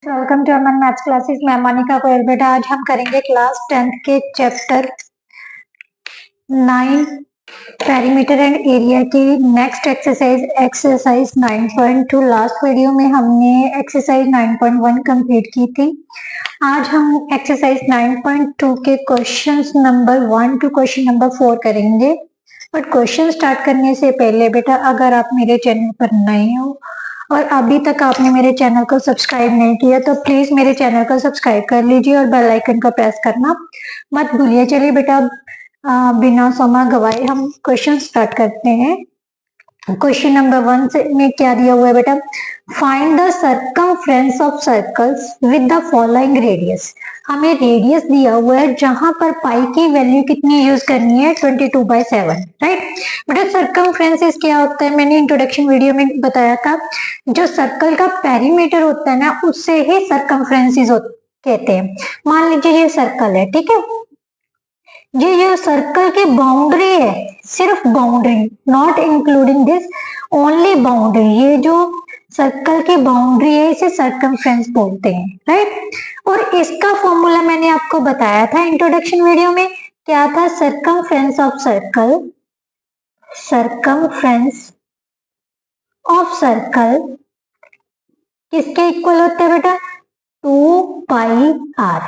Welcome to Aman maths classes. मैं मोनिका गोयल। बेटा आज हम करेंगे क्लास 10th के चैप्टर 9 पेरीमीटर एंड एरिया की नेक्स्ट एक्सरसाइज 9.2। लास्ट वीडियो में हमने एक्सरसाइज 9.1 कंप्लीट की थी। आज हम एक्सरसाइज 9.2 के questions number 1 to question number 4 करेंगे। बट क्वेश्चन स्टार्ट करने से पहले बेटा अगर आप मेरे चैनल पर नए हो और अभी तक आपने मेरे चैनल को सब्सक्राइब नहीं किया तो प्लीज मेरे चैनल को सब्सक्राइब कर लीजिए और बेल आइकन को प्रेस करना मत भूलिए। चलिए बेटा बिना समय गवाए हम क्वेश्चन स्टार्ट करते हैं। क्वेश्चन नंबर 1 से में क्या दिया हुआ है बेटा, find the circumference of circles with the following radius. हमें रेडियस दिया हुआ है जहां पर पाई की वैल्यू कितनी यूज करनी है 22/7, राइट बेटा। सर्कमफ्रेंस क्या होता है मैंने इंट्रोडक्शन वीडियो में बताया था। जो सर्कल का पेरीमीटर होता है ना उससे ही सर्कमफ्रेंस कहते हैं। मान लीजिए ये सर्कल है, ठीक है, ये जो सर्कल की बाउंड्री है, सिर्फ boundary, not including this, only boundary, ये जो सर्कल की बाउंड्री है इसे सर्कमफ्रेंस बोलते हैं, राइट। और इसका फॉर्मूला मैंने आपको बताया था इंट्रोडक्शन वीडियो में, क्या था, circumference of circle, circumference of circle किसके इक्वल होता है बेटा, 2πr।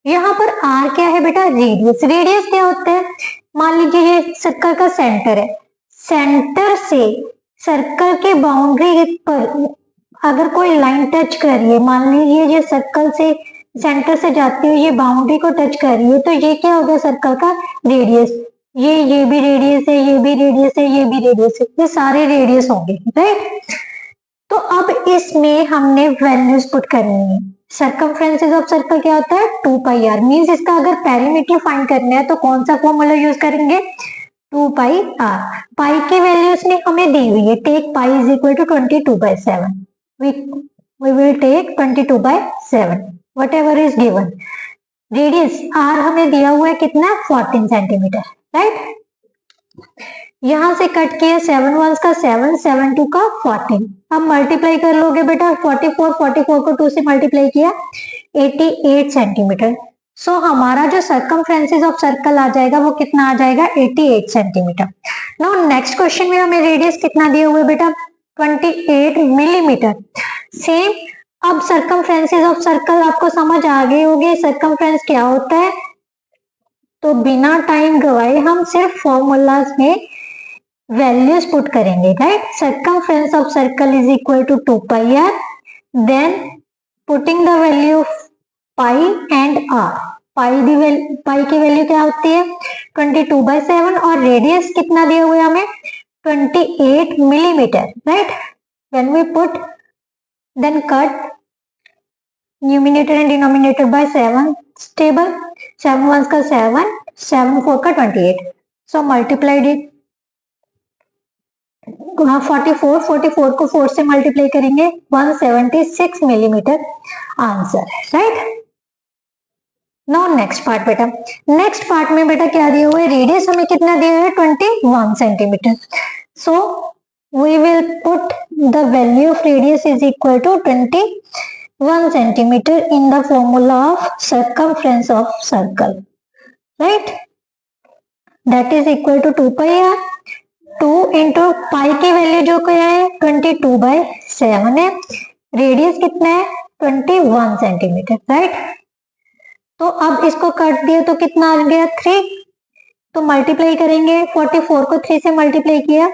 यहाँ पर r क्या है बेटा, रेडियस। रेडियस क्या होता है, मान लीजिए ये सर्कल का सेंटर है, सेंटर से सर्कल के बाउंड्री पर अगर कोई लाइन टच कर रही है, मान लीजिए ये सर्कल से सेंटर से जाती हुई ये बाउंड्री को टच कर रही है, तो ये क्या होगा सर्कल का रेडियस। ये भी रेडियस है, ये भी रेडियस है, ये भी रेडियस है, ये सारे रेडियस होंगे, राइट। तो अब इसमें हमने वैल्यूज पुट करनी है। सर्कमफ्रेंसेस ऑफ सर्कल क्या होता है, 2πr। मींस इसका अगर पेरीमीटर फाइंड करना है तो कौन सा फॉर्मूला यूज करेंगे, 2πr। पाई की वैल्यू इसने हमें दी हुई है, take pi is equal to 22/7। we will take 22/7 whatever is given। Radius r हमें दिया हुआ है कितना, 14 सेंटीमीटर, राइट। यहां से कट किया, 7 1 का 7, 7 2 का 14। अब मल्टीप्लाई कर लोगे बेटा, 44 को 2 से मल्टीप्लाई किया, 88 सेंटीमीटर। सो हमारा जो सर्कमफ्रेंसेस ऑफ सर्कल आ जाएगा वो कितना आ जाएगा, 88 सेंटीमीटर। नाउ नेक्स्ट क्वेश्चन में हमें रेडियस कितना दिया हुआ है बेटा, 28 मिलीमीटर। सेम, अब सर्कमफ्रेंसेस ऑफ सर्कल आपको समझ आ गए होंगे सर्कमफ्रेंस क्या होता है, तो बिना टाइम गवाए हम सिर्फ फॉर्मूलाज में वैल्यूज पुट करेंगे, right. Circumference of circle is equal to 2πr, then putting the value of pi and r। Pi की वैल्यू क्या होती है 22/7 और रेडियस कितना दिया हुआ है हमें 28 millimetre, right. When we put then cut numerator and denominator by 7 table, 7 1 का 7, 7 4 का 28। सो मल्टीप्लाइड इट, 44 को 4 से मल्टीप्लाई करेंगे, 176 millimetre answer, right. Now next part बेटा, नेक्स्ट पार्ट में बेटा क्या दिया हुआ है, रेडियस हमें कितना दिया है 21 centimetre. So we will put the value of radius is equal to 21 centimetre in the formula of circumference of circle, right. That is equal to 2πr। 2 into pi की वैल्यू जो क्या है 22/7 है, रेडियस कितना है 21 सेंटीमीटर, राइट। तो अब इसको काट दिया तो कितना आ गया 3, तो मल्टीप्लाई करेंगे, 44 को 3 से मल्टीप्लाई किया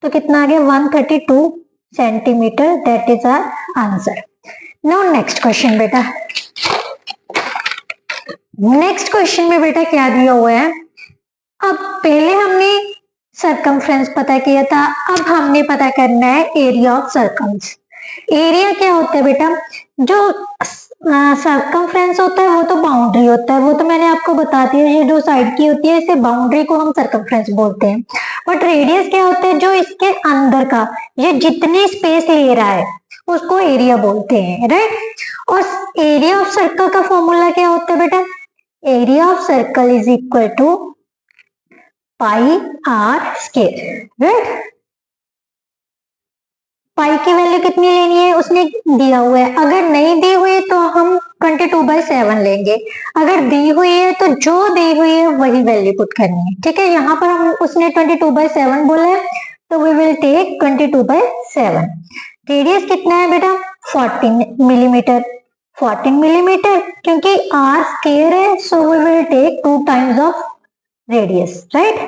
तो कितना आ गया 132 centimetre, that is our answer. Now next question बेटा, नेक्स्ट क्वेश्चन में बेटा क्या दिया हुआ है, अब पहले हमने सर्कमफ्रेंस पता किया था, अब हमने पता करना है एरिया ऑफ सर्कम्स। एरिया क्या होता है बेटा, जो सर्कमफ्रेंस होता है वो तो बाउंड्री होता है, वो तो मैंने आपको बता दिया, ये जो साइड की होती है इसे बाउंड्री को हम सर्कमफ्रेंस बोलते हैं। बट रेडियस क्या होता है, जो इसके अंदर का, ये जितनी स्पेस ले रहा है उसको एरिया बोलते हैं, राइट। और एरिया ऑफ सर्कल का फॉर्मूला क्या होता है बेटा, area of circle is equal to pi r square, right. Pi की वैल्यू कितनी लेनी है, उसने दिया हुआ है, अगर नहीं दी हुई तो हम 22/7 लेंगे, अगर दी हुई है तो जो दी हुई है वही वैल्यू पुट करनी है। ठीक है, यहाँ पर हम उसने 22/7 बोला है तो वी विल टेक 22/7। रेडियस कितना है बेटा, 14 मिलीमीटर। 14 मिलीमीटर क्योंकि आर स्क्वायर है, so we will take 2 times of radius, right.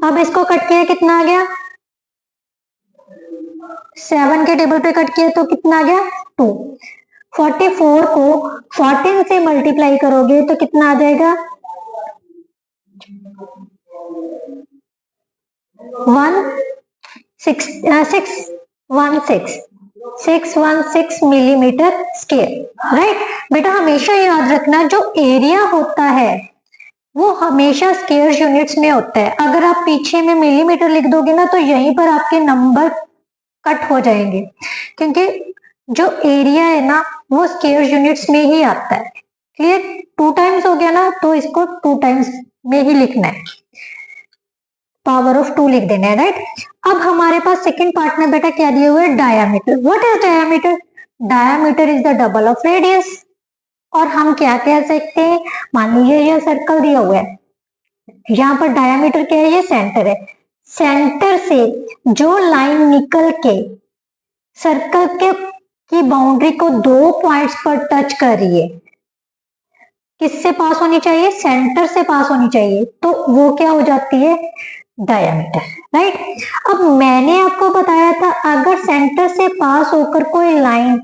अब इसको कट किया कितना आ गया, 7 के टेबल पे कट किया तो कितना आ गया 2। 44 को 14 से मल्टीप्लाई करोगे तो कितना आ जाएगा 616 मिलीमीटर स्क्वायर, राइट। बेटा हमेशा याद रखना जो एरिया होता है वो हमेशा स्क्वायर यूनिट्स में होता है। अगर आप पीछे में मिलीमीटर लिख दोगे ना तो यहीं पर आपके नंबर कट हो जाएंगे, क्योंकि जो एरिया है ना वो स्क्वायर यूनिट्स में ही आता है। क्लियर, 2 टाइम्स हो गया ना तो इसको 2 टाइम्स में ही लिखना है, पावर ऑफ 2 लिख देना है, राइट। अब हमारे पास सेकंड पार्ट में बेटा क्या दिया हुआ है, diameter. What is diameter, diameter is the double of radius. और हम क्या कह सकते हैं, मान लीजिए यह सर्कल दिया हुआ है, यहाँ पर डायामीटर क्या है, ये सेंटर है, सेंटर से जो लाइन निकल के सर्कल के की बाउंड्री को 2 पॉइंट्स पर टच कर रही है, किससे पास होनी चाहिए, सेंटर से पास होनी चाहिए, तो वो क्या हो जाती है, डायामीटर, राइट। अब मैंने आपको बताया था अगर सेंटर से पास होकर कोई लाइन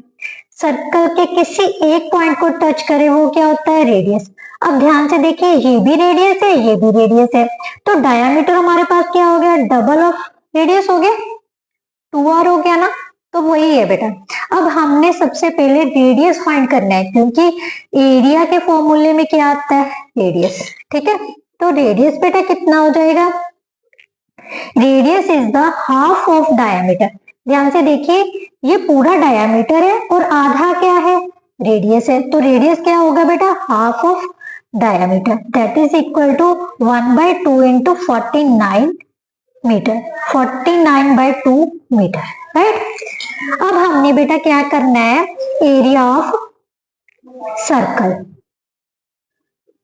सर्कल के किसी एक पॉइंट को टच करे वो क्या होता है, रेडियस। अब ध्यान से देखिए, ये भी रेडियस है, ये भी रेडियस है, तो डायामीटर हमारे पास क्या हो गया, डबल ऑफ रेडियस हो गया, 2r हो गया ना, तो वही है बेटा। अब हमने सबसे पहले रेडियस फाइंड करना है, क्योंकि एरिया के फॉर्मूले में क्या आता है, रेडियस। ठीक है, तो रेडियस बेटा कितना हो जाएगा, radius is the half of diameter. ध्यान से देखिए, ये पूरा डायामीटर है और आधा क्या है, रेडियस है, तो रेडियस क्या होगा बेटा, half of diameter, that is equal to 1/2 into 49 metre, 49/2 metre, right. अब हमने बेटा क्या करना है, area of circle.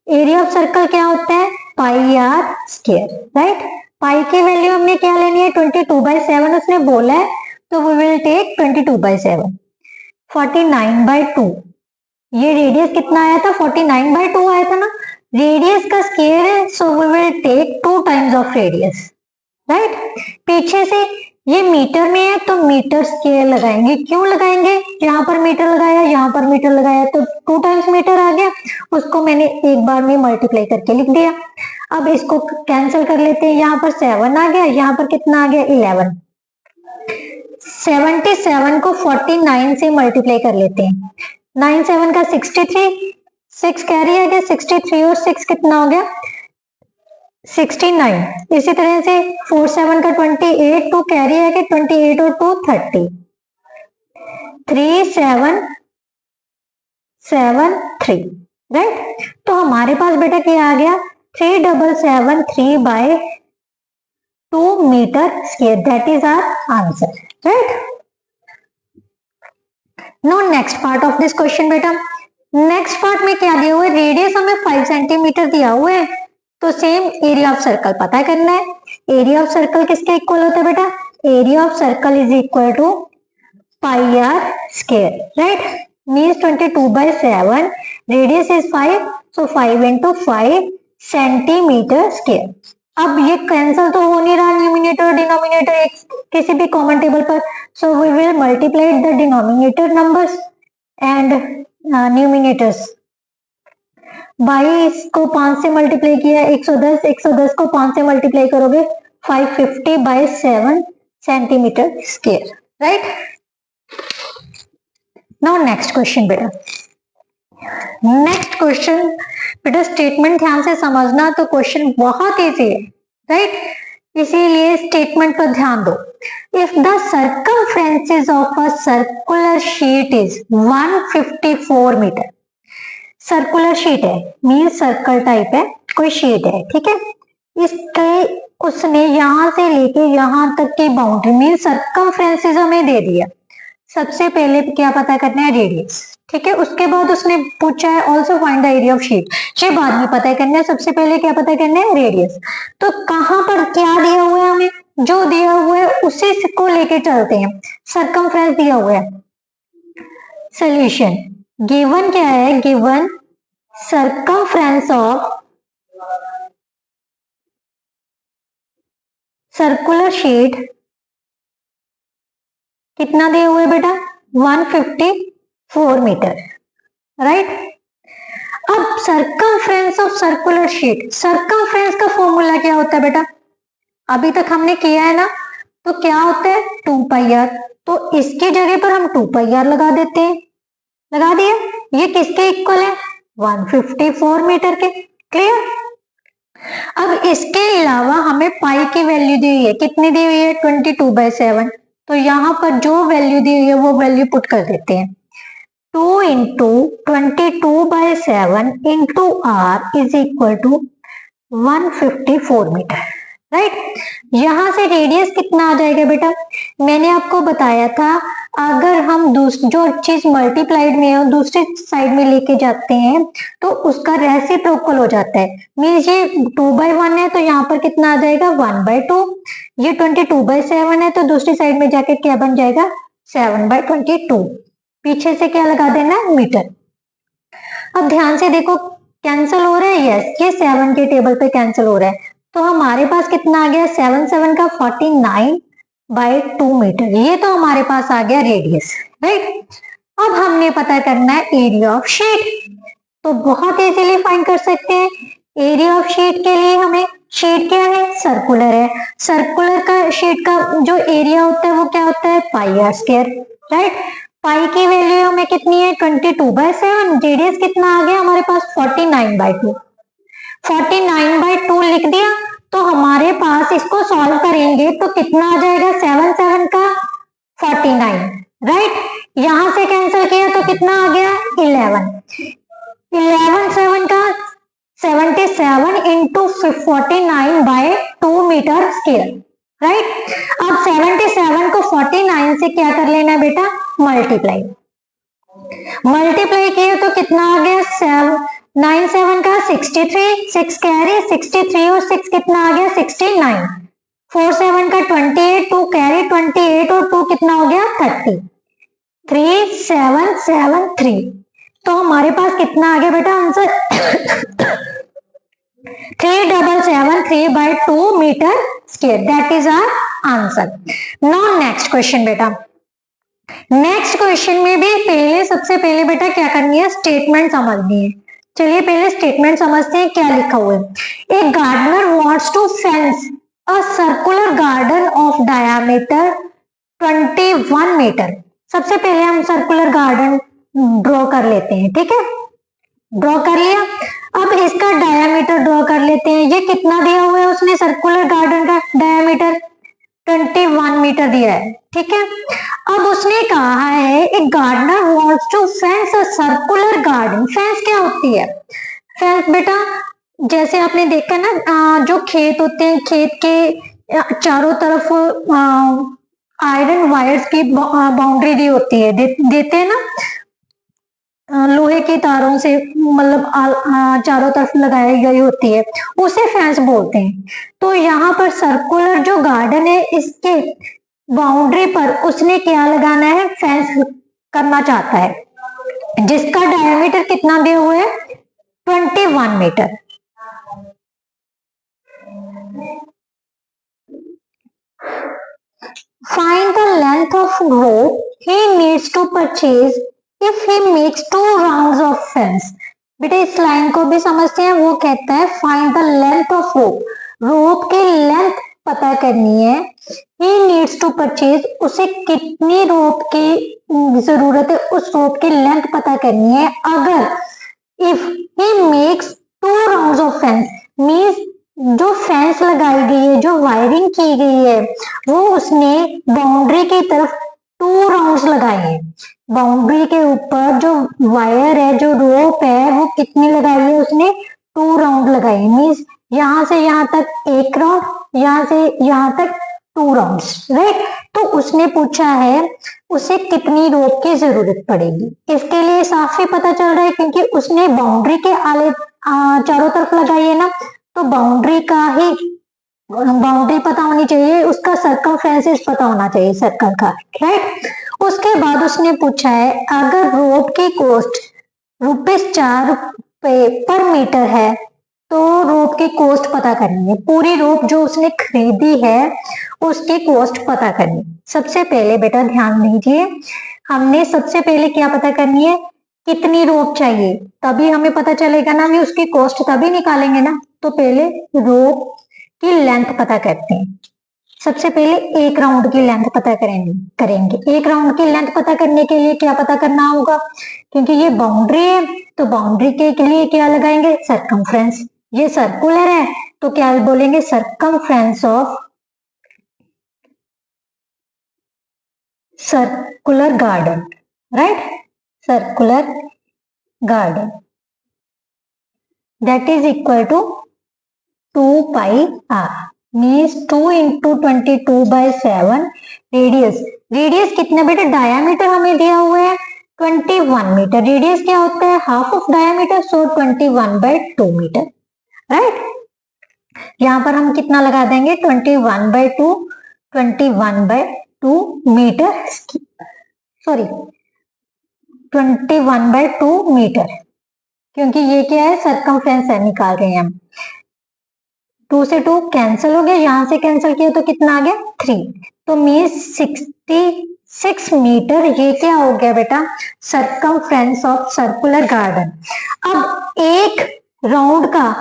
Area of circle क्या होता है, pi R square, right. Pi की वैल्यू हमने क्या लेनी है, 22/7 उसने बोला है, तो वी विल टेक 22/7। 49/2, ये रेडियस कितना आया था, 49/2 आया था ना, रेडियस का स्क्वायर है, so we will take 2 times of radius, right. पीछे से ये मीटर में है तो मीटर स्क्वायर लगाएंगे, क्यों लगाएंगे, यहाँ पर मीटर लगाया, यहाँ पर मीटर लगाया, तो 2 टाइम्स मीटर आ गया, उसको मैंने एक बार में मल्टीप्लाई करके लिख दिया। अब इसको कैंसिल कर लेते हैं, यहाँ पर 7 आ गया, यहाँ पर कितना आ गया, 11। 77 को 49 से मल्टीप्लाई कर लेते हैं, 9 7 का 63, 6 कैरी आ गया, 63 और 6 कितना हो गया, 69। इसी तरह से 4 7 का 28, 2 कैरी आ गया, 28 और 2 30, 3 7 7 3, राइट। तो हमारे पास बेटा क्या आ गया, 3773/2 metre square, that is our answer, right. No next part of this question बेटा, नेक्स्ट पार्ट में क्या दिया हुआ है, रेडियस हमें 5 सेंटीमीटर दिया हुआ है, तो सेम एरिया ऑफ सर्कल पता करना है। एरिया ऑफ सर्कल किसके इक्वल होता है बेटा, area of circle is equal to pi R square, right. Means 22/7, radius is 5, so 5 into 5 centimetre square. अब ये कैंसिल तो हो नहीं रहा, न्यूमिनेटर और डिनोमिनेटर किसी भी कॉमन टेबल पर, so we will multiply the denominator numbers and numerators. 22 को 5 से मल्टीप्लाई किया 110, 110 को 5 से मल्टीप्लाई करोगे 550/7 centimetre square, right. Now next question बेटा, नेक्स्ट क्वेश्चन बेटा स्टेटमेंट ध्यान से समझना, तो क्वेश्चन बहुत इजी है, राइट, इसीलिए स्टेटमेंट पर ध्यान दो। If the circumferences of a circular sheet is 154 metre, circular sheet है मीन सर्कल टाइप है, कोई शीट है, ठीक है, इसके उसने यहाँ से लेके यहाँ तक की बाउंड्री मीन सर्कमफ्रेंसेस हमें दे दिया। सबसे पहले क्या पता करना है? रेडियस। ठीक है, उसके बाद उसने पूछा है also find the area of sheet, ये बाद में पता करना है, सबसे पहले क्या पता करना है? रेडियस। तो कहाँ पर क्या दिया हुआ है हमें? जो दिया हुआ है उसी को लेके चलते हैं। सर्कमफ्रेंस दिया हुआ है। सोल्यूशन गिवन क्या है? Given circumference of circular sheet कितना दिया हुआ है बेटा? 154 मीटर, राइट। अब circumference of circular sheet, circumference का फॉर्मूला क्या होता है बेटा? अभी तक हमने किया है ना, तो क्या होता है? 2πr। तो इसकी जगह पर हम 2πr लगा देते हैं, लगा दिया। ये किसके इक्वल है? 154 मीटर के। क्लियर? अब इसके अलावा हमें पाई की वैल्यू दी हुई है, कितनी दी हुई है? 22/7। तो यहाँ पर जो वैल्यू दी हुई है वो वैल्यू पुट कर देते हैं। 2 into 22/7 into r is equal to 154 metre, right. यहां से रेडियस कितना आ जाएगा बेटा? मैंने आपको बताया था, अगर हम जो चीज मल्टीप्लाइड में है दूसरी साइड में लेके जाते हैं तो उसका रेसिप्रोकल हो जाता है। मीन्स ये 2/1 है तो यहाँ पर कितना आ जाएगा? 1/2। ये 22/7 है तो दूसरी साइड में जाके क्या बन जाएगा? 7/22। पीछे से क्या लगा देना है? मीटर। अब ध्यान से देखो, कैंसिल हो रहा है? यस, ये 7 के टेबल पे कैंसिल हो रहा है। तो हमारे पास कितना आ गया? 7 का 49/2 मीटर। ये तो हमारे पास आ गया रेडियस, राइट। अब हमने पता करना है एरिया ऑफ शीट। तो बहुत इजीली फाइंड कर सकते हैं। एरिया ऑफ शीट के लिए हमें, शीट क्या है? सर्कुलर है। सर्कुलर का शीट का जो एरिया होता है वो क्या होता है? πr², right. पाई की वैल्यू हमें कितनी है? 22/7। रेडियस कितना आ गया हमारे पास? 49/2। 49/2 लिख दिया। तो हमारे पास इसको सॉल्व करेंगे तो कितना आ जाएगा? 7 का 49, राइट। यहां से कैंसिल किया तो कितना आ गया? 11 7 का 77 इंटू 49/2 मीटर स्क्वायर, राइट। अब 77 को 49 से क्या कर लेना है बेटा? मल्टीप्लाई। मल्टीप्लाई किया तो कितना आ गया? 9 7 का 63, 6 कैरी, 63 और 6 कितना आ गया? 69। 4 7 का 28, 2 कैरी 28 और 2 कितना हो गया? 30। 3773। तो हमारे पास कितना आ गया बेटा answer? 3773/2 metre square. That is our answer. Now next question बेटा। नेक्स्ट क्वेश्चन में भी सबसे पहले बेटा क्या करनी है? स्टेटमेंट समझनी है। चलिए पहले स्टेटमेंट समझते हैं, क्या लिखा हुआ है। A gardener wants to fence a circular garden of diameter 21 metre. सबसे पहले हम सर्कुलर गार्डन ड्रॉ कर लेते हैं, ठीक है। ड्रॉ कर लिया। अब इसका डायमीटर ड्रॉ कर लेते हैं। ये कितना दिया हुआ है उसने? सर्कुलर गार्डन का डायमीटर 21 मीटर दिया है, ठीक है। अब उसने कहा है एक gardener wants to fence a circular garden. Fence क्या होती है? फेंस बेटा जैसे आपने देखा ना, जो खेत होते हैं, खेत के चारों तरफ आयरन वायर्स की बाउंड्री दी होती है, देते हैं ना, लोहे की तारों से, मतलब चारों तरफ लगाई गई होती है, उसे फेंस बोलते हैं। तो यहाँ पर सर्कुलर जो गार्डन है इसके बाउंड्री पर उसने क्या लगाना है? फेंस करना चाहता है, जिसका डायमीटर कितना दिया हुआ है? 21 metre. Find the length of rope he needs to purchase if he makes 2 rounds of fence। बेटा इस लाइन को भी समझते हैं। वो कहता है find the length of rope. Rope की लेंथ पता करनी है। he needs to purchase, उसे कितनी रोप की जरूरत है, उस रोप की लेंथ पता करनी है। अगर if he makes 2 rounds of fence means जो फेंस लगाई गई है, जो वायरिंग की गई है, वो उसने बाउंड्री की तरफ 2 राउंड्स लगाए हैं। बाउंड्री के ऊपर जो वायर है, जो रोप है, वो कितनी लगाई है उसने? 2 राउंड लगाई। मीन्स यहाँ से यहाँ तक एक राउंड, यहाँ से यहाँ तक 2 राउंड्स, राइट। तो उसने पूछा है उसे कितनी रोप की जरूरत पड़ेगी। इसके लिए साफ ही पता चल रहा है क्योंकि उसने बाउंड्री के आले चारों तरफ लगाई है ना, तो बाउंड्री पता होनी चाहिए, उसका सर्कमफ्रेंस पता होना चाहिए सर्कल का, राइट। उसके बाद उसने पूछा है अगर रोप की कॉस्ट ₹4 पर मीटर है तो रोप की कॉस्ट पता करनी है। पूरी रोप जो उसने खरीदी है उसकी कॉस्ट पता करनी है। सबसे पहले बेटा ध्यान दीजिए, हमने सबसे पहले क्या पता करनी है, कितनी रोप चाहिए, तभी हमें पता चलेगा ना, भी उसकी कॉस्ट तभी निकालेंगे ना। तो पहले रोप की लेंथ पता करते हैं। सबसे पहले एक राउंड की लेंथ पता करेंगे। एक राउंड की लेंथ पता करने के लिए क्या पता करना होगा, क्योंकि ये बाउंड्री है तो बाउंड्री के लिए क्या लगाएंगे, सर्कमफ्रेंस। ये सर्कुलर है तो क्या बोलेंगे, circumference of circular garden, right. Circular garden that is equal to 2 pi r, means 2 into 22/7 radius कितना बेटा, डायामीटर हमें दिया हुआ है 21 मीटर। रेडियस क्या होता है, half of diameter, so 21/2 metre, right. यहाँ पर हम कितना लगा देंगे, 21/2 मीटर, सॉरी 21/2 मीटर, क्योंकि ये क्या है, सर्कमफ्रेंस है, निकाल रहे हैं हम। 2 से 2 कैंसिल हो गया, यहां से कैंसिल किया तो कितना आ गया, 3, तो मीन्स 66 मीटर ये क्या हो गया बेटा, सर्कमफ्रेंस ऑफ सर्कुलर गार्डन। अब एक राउंड का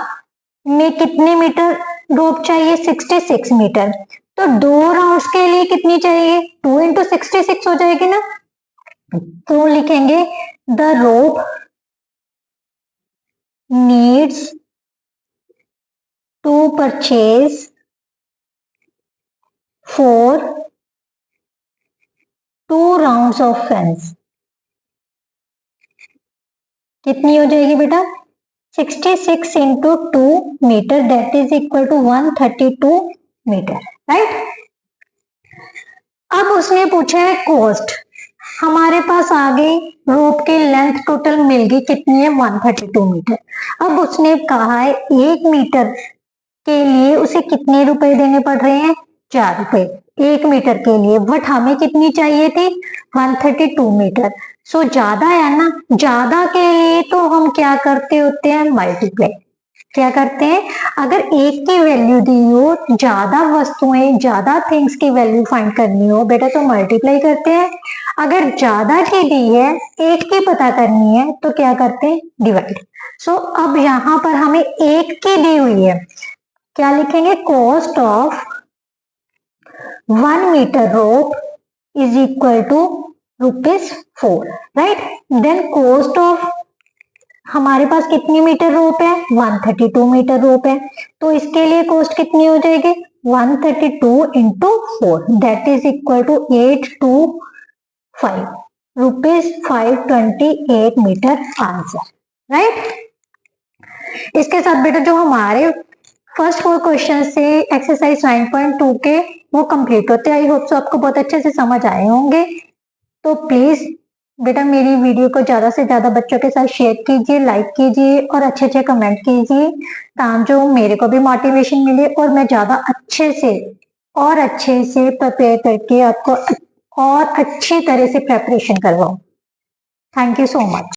में कितने मीटर रोप चाहिए, 66 मीटर, तो 2 राउंड्स के लिए कितनी चाहिए, 2 into 66 हो जाएगी ना। तो लिखेंगे the rope needs to purchase 2 rounds of fence। कितनी हो जाएगी बेटा, 66 into 2 metre, that is equal to 132 metre, right. अब उसने पूछा है कॉस्ट, हमारे पास आगे रोप की लेंथ टोटल मिल गई, कितनी है, 132 मीटर। अब उसने कहा है 1 मीटर के लिए उसे कितने रुपए देने पड़ रहे हैं, 4 रुपए 1 मीटर के लिए, बट हमें कितनी चाहिए थी, 132 मीटर। सो ज्यादा है ना, ज्यादा के लिए तो हम क्या करते होते हैं, मल्टीप्लाई। क्या करते हैं, अगर एक की वैल्यू दी हो, ज्यादा वस्तुएं, ज्यादा थिंग्स की वैल्यू फाइंड करनी हो बेटा, तो मल्टीप्लाई करते हैं। अगर ज्यादा की दी है, एक की पता करनी है, तो क्या करते हैं, डिवाइड। सो अब यहाँ पर हमें एक की दी हुई है, क्या लिखेंगे, cost of 1 metre rope is equal to ₹4, right. Then cost of, हमारे पास कितनी मीटर रोप है, 132 मीटर रोप है, तो इसके लिए कॉस्ट कितनी हो जाएगी, 132 into 4, that is equal to 825 ₹528 metre, answer, right. इसके साथ बेटा जो हमारे फर्स्ट 4 क्वेश्चन से एक्सरसाइज 9.2 के वो कंप्लीट होते हैं। आई होप सो आपको बहुत अच्छे से समझ आए होंगे। तो प्लीज बेटा मेरी वीडियो को ज्यादा से ज्यादा बच्चों के साथ शेयर कीजिए, लाइक कीजिए और अच्छे अच्छे कमेंट कीजिए, ताकि जो मेरे को भी मोटिवेशन मिले और मैं ज्यादा अच्छे से प्रिपेयर करके आपको और अच्छी तरह से प्रेपरेशन करवाऊं। Thank you so much.